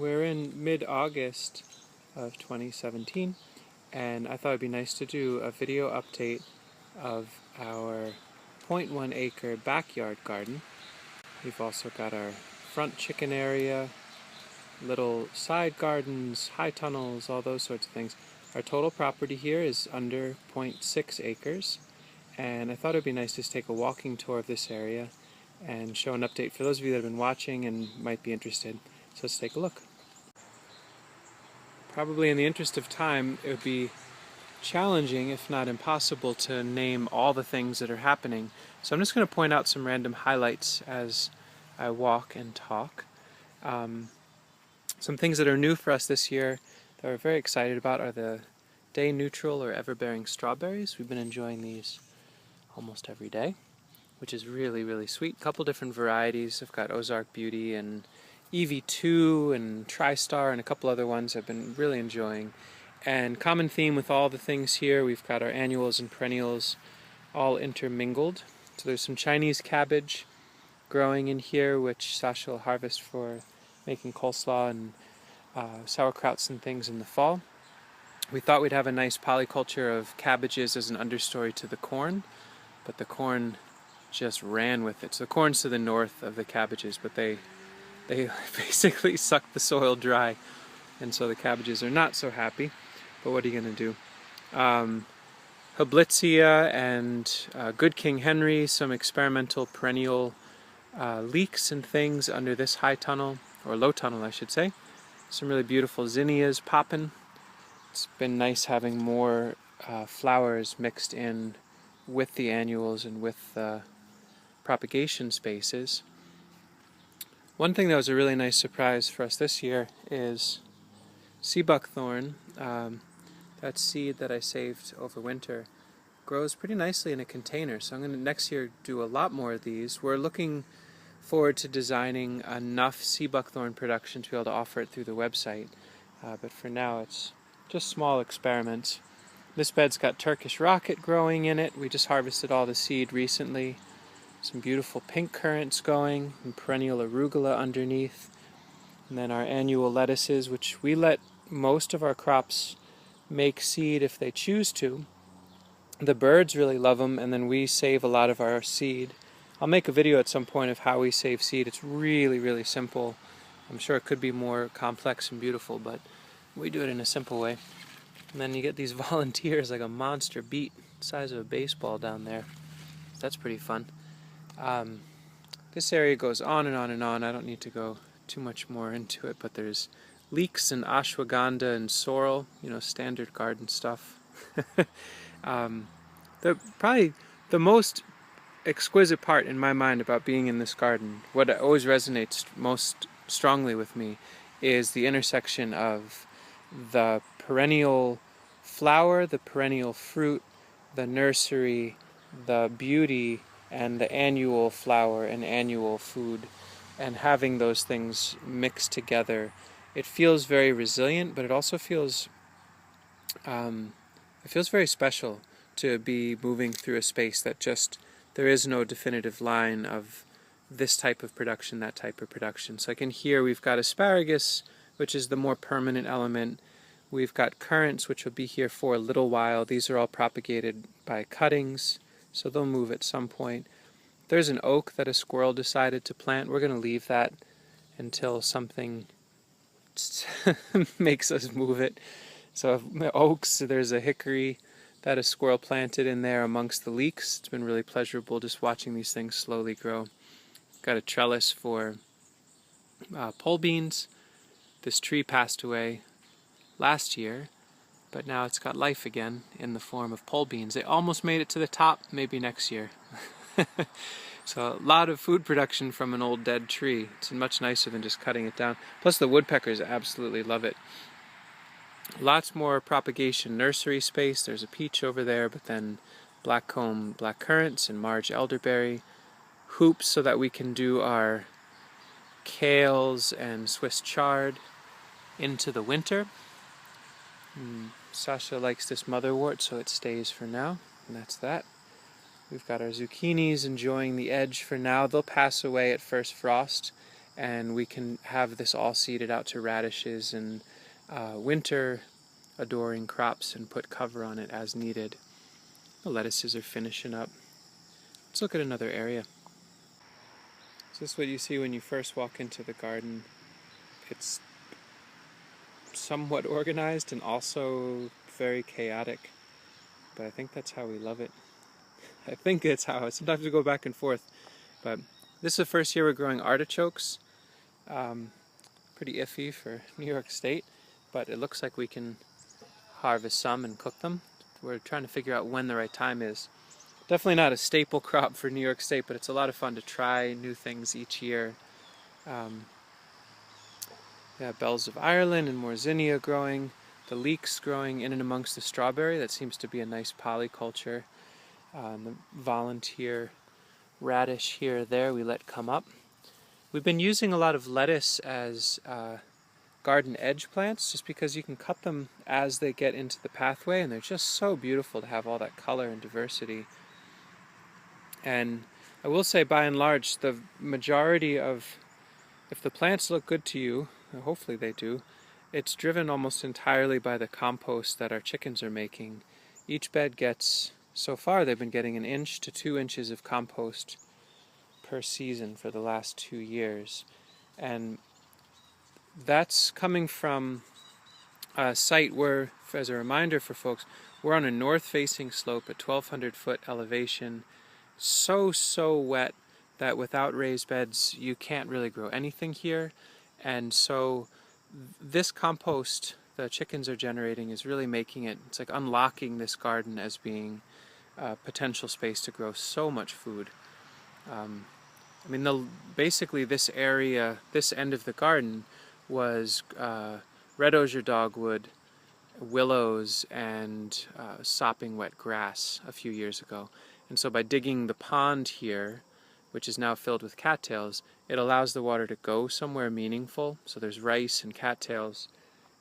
We're in mid-August of 2017, and I thought it'd be nice to do a video update of our 0.1 acre backyard garden. We've also got our front chicken area, little side gardens, high tunnels, all those sorts of things. Our total property here is under 0.6 acres, and I thought it'd be nice to take a walking tour of this area and show an update for those of you that have been watching and might be interested. So let's take a look. Probably in the interest of time, it would be challenging, if not impossible, to name all the things that are happening. So I'm just going to point out some random highlights as I walk and talk. Some things that are new for us this year that we're very excited about are the day neutral or ever-bearing strawberries. We've been enjoying these almost every day, which is really, really sweet. A couple different varieties. I've got Ozark Beauty and EV2 and TriStar and a couple other ones I've been really enjoying. And common theme with all the things here, we've got our annuals and perennials all intermingled. So there's some Chinese cabbage growing in here, which Sasha will harvest for making coleslaw and sauerkrauts and things in the fall. We thought we'd have a nice polyculture of cabbages as an understory to the corn, but the corn just ran with it. So the corn's to the north of the cabbages, but they basically suck the soil dry, and so the cabbages are not so happy. But what are you going to do? Hablitzia and Good King Henry, some experimental perennial leeks and things under this high tunnel, or low tunnel I should say. Some really beautiful zinnias popping. It's been nice having more flowers mixed in with the annuals and with the propagation spaces. One thing that was a really nice surprise for us this year is sea buckthorn. That seed that I saved over winter grows pretty nicely in a container, so I'm going to next year do a lot more of these. We're looking forward to designing enough sea buckthorn production to be able to offer it through the website, but for now it's just small experiments. This bed's got Turkish rocket growing in it. We just harvested all the seed recently. Some beautiful pink currants going, and perennial arugula underneath. And then our annual lettuces, which we let most of our crops make seed if they choose to. The birds really love them, and then we save a lot of our seed. I'll make a video at some point of how we save seed. It's really, really simple. I'm sure it could be more complex and beautiful, but we do it in a simple way. And then you get these volunteers like a monster beet the size of a baseball down there. That's pretty fun. This area goes on and on and on. I don't need to go too much more into it, but there's leeks and ashwagandha and sorrel, standard garden stuff. Probably the most exquisite part in my mind about being in this garden, what always resonates most strongly with me, is the intersection of the perennial flower, the perennial fruit, the nursery, the beauty, and the annual flower and annual food, and having those things mixed together. It feels very resilient, but it also feels very special to be moving through a space that just, there is no definitive line of this type of production, that type of production. So like in here we've got asparagus, which is the more permanent element. We've got currants, which will be here for a little while. These are all propagated by cuttings, so they'll move at some point. There's an oak that a squirrel decided to plant. We're going to leave that until something makes us move it. So oaks, there's a hickory that a squirrel planted in there amongst the leeks. It's been really pleasurable just watching these things slowly grow. Got a trellis for pole beans. This tree passed away last year, but now it's got life again in the form of pole beans. They almost made it to the top, maybe next year. So a lot of food production from an old dead tree. It's much nicer than just cutting it down. Plus the woodpeckers absolutely love it. Lots more propagation nursery space. There's a peach over there, but then blackcomb black currants and Marge elderberry. Hoops so that we can do our kales and Swiss chard into the winter. Sasha likes this motherwort, so it stays for now, and that's that. We've got our zucchinis enjoying the edge for now. They'll pass away at first frost, and we can have this all seeded out to radishes and winter adoring crops and put cover on it as needed. The lettuces are finishing up. Let's look at another area. So this is what you see when you first walk into the garden. It's somewhat organized and also very chaotic, but I think that's how we love it. I think it's how. Sometimes we go back and forth, but this is the first year we're growing artichokes. Pretty iffy for New York State, but it looks like we can harvest some and cook them. We're trying to figure out when the right time is. Definitely not a staple crop for New York State, but it's a lot of fun to try new things each year. Yeah, bells of Ireland and more zinnia growing. The leeks growing in and amongst the strawberry. That seems to be a nice polyculture. The volunteer radish here or there we let come up. We've been using a lot of lettuce as garden edge plants just because you can cut them as they get into the pathway, and they're just so beautiful to have all that color and diversity. And I will say, by and large, the majority of, if the plants look good to you, and hopefully they do, it's driven almost entirely by the compost that our chickens are making. Each bed gets, so far they've been getting 1 inch to 2 inches of compost per season for the last 2 years. And that's coming from a site where, as a reminder for folks, we're on a north-facing slope at 1,200 foot elevation. So wet that without raised beds you can't really grow anything here. And so this compost the chickens are generating is really making it, it's like unlocking this garden as being a potential space to grow so much food. I mean, basically this area, this end of the garden was red osier dogwood, willows, and sopping wet grass a few years ago. And so by digging the pond here, which is now filled with cattails, it allows the water to go somewhere meaningful. So there's rice and cattails,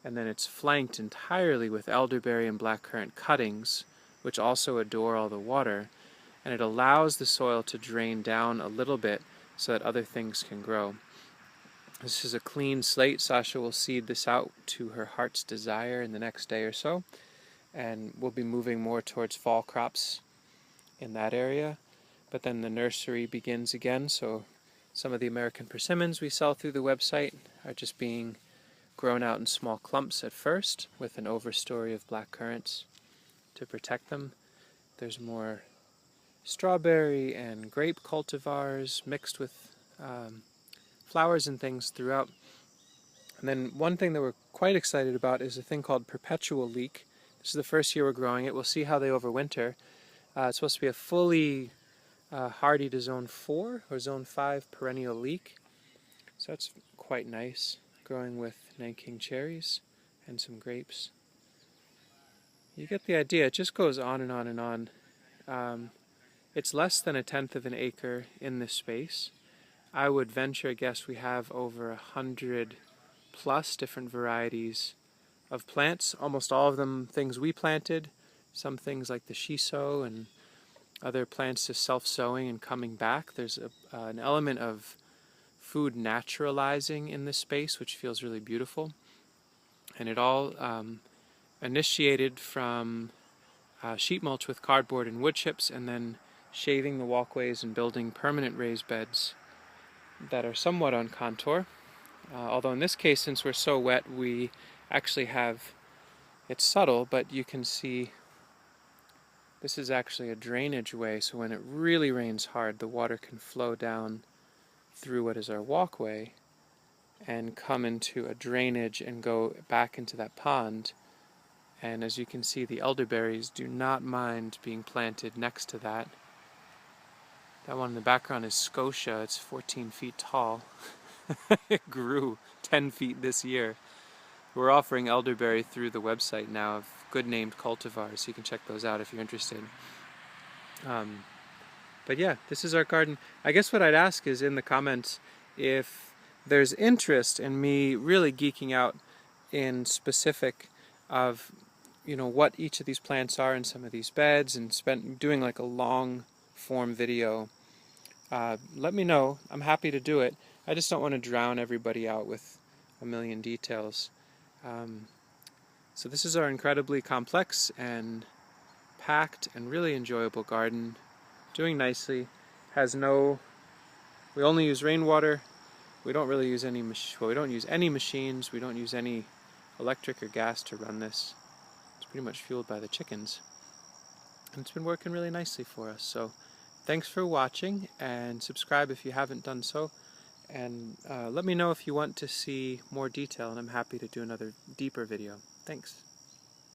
and then it's flanked entirely with elderberry and blackcurrant cuttings, which also adore all the water, and it allows the soil to drain down a little bit so that other things can grow. This is a clean slate. Sasha will seed this out to her heart's desire in the next day or so, and we'll be moving more towards fall crops in that area. But then the nursery begins again, so some of the American persimmons we sell through the website are just being grown out in small clumps at first with an overstory of black currants to protect them. There's more strawberry and grape cultivars mixed with flowers and things throughout. And then one thing that we're quite excited about is a thing called perpetual leek. This is the first year we're growing it. We'll see how they overwinter. It's supposed to be a fully hardy to zone 4 or zone 5 perennial leek. So that's quite nice, growing with Nanking cherries and some grapes. You get the idea. It just goes on and on and on. It's less than 1/10 of an acre in this space. I would venture a guess we have over 100 plus different varieties of plants, almost all of them things we planted, some things like the shiso and other plants just self-sowing and coming back. There's an element of food naturalizing in this space, which feels really beautiful. And it all initiated from sheet mulch with cardboard and wood chips, and then shaving the walkways and building permanent raised beds that are somewhat on contour. Although in this case, since we're so wet, we actually have, it's subtle, but you can see this is actually a drainage way, so when it really rains hard, the water can flow down through what is our walkway and come into a drainage and go back into that pond. And as you can see, the elderberries do not mind being planted next to that. That one in the background is Scotia. It's 14 feet tall. It grew 10 feet this year. We're offering elderberry through the website now of good named cultivars, so you can check those out if you're interested. But yeah, this is our garden. I guess what I'd ask is in the comments if there's interest in me really geeking out in specific of, you know, what each of these plants are in some of these beds, and doing like a long form video. Let me know. I'm happy to do it. I just don't want to drown everybody out with a million details. So this is our incredibly complex and packed and really enjoyable garden, doing nicely. We only use rainwater. We don't really use any we don't use any machines. We don't use any electric or gas to run this. It's pretty much fueled by the chickens. And it's been working really nicely for us. So thanks for watching, and subscribe if you haven't done so. And let me know if you want to see more detail, and I'm happy to do another deeper video. Thanks.